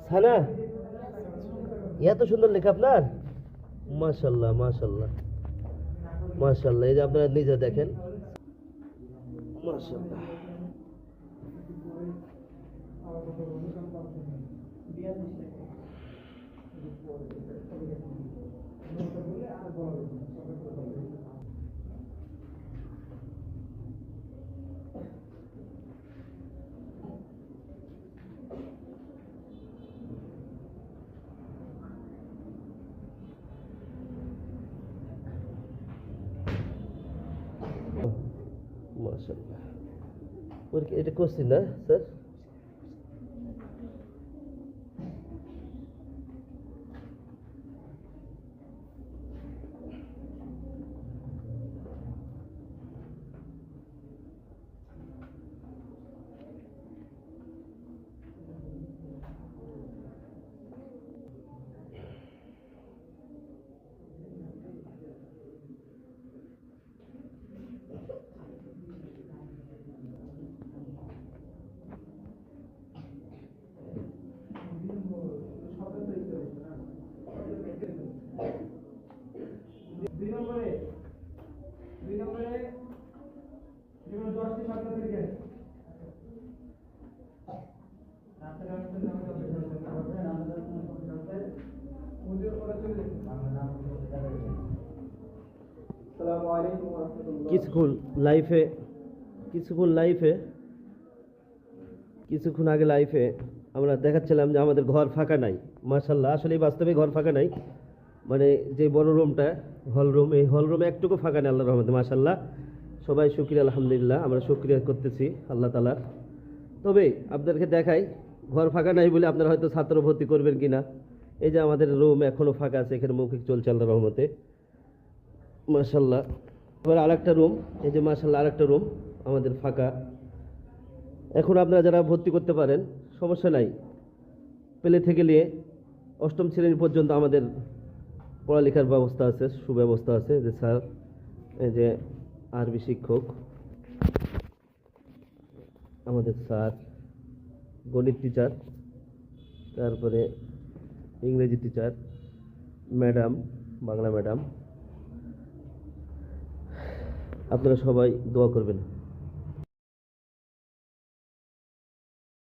সানা, এত সুন্দর লেখা আপনার। মাশাল্লাহ মাশাল্লাহ মাশাল্লাহ, এই যে আপনারা নিজে দেখেন। মাশাল্লাহ। মাশাআল্লাহ, এটা কোশ্চেন না স্যার? কিছুক্ষণ আগে লাইফে আমরা দেখাচ্ছিলাম যে আমাদের ঘর ফাঁকা নাই। মাশাআল্লাহ, আসলে বাস্তবে ঘর ফাঁকা নাই, মানে যে বড় রুমটা হল রুম, এই হল রুমে একটুকু ফাঁকা নেই আল্লাহর রহমতে। মাশাআল্লাহ, সবাই শুকরিয়া, আলহামদুলিল্লাহ, আমরা শুকরিয়া করতেছি আল্লাহ তাআলার। তবে আপনাদেরকে দেখাই, ঘর ফাঁকা নাই বলে আপনারা হয়তো ছাত্র ভর্তি করবেন কিনা। এই যে আমাদের রুম এখনো ফাঁকা আছে, এখানে মৌখিক চলছে আল্লাহর রহমতে। মাশাআল্লাহ। এবার আরেকটা রুম, এই যে মাশাআল্লাহ আরেকটা রুম আমাদের ফাঁকা। এখন আপনারা যারা ভর্তি করতে পারেন, সমস্যা নাই। প্লে থেকে নিয়ে অষ্টম শ্রেণী পর্যন্ত আমাদের পড়ালেখার ব্যবস্থা আছে, সুব্যবস্থা আছে। যে স্যার, এই যে আরবি শিক্ষক আমাদের স্যার, গণিত টিচার, তারপরে ইংরেজি টিচার, ম্যাডাম, বাংলা ম্যাডাম। আপনারা সবাই দোয়া করবেন।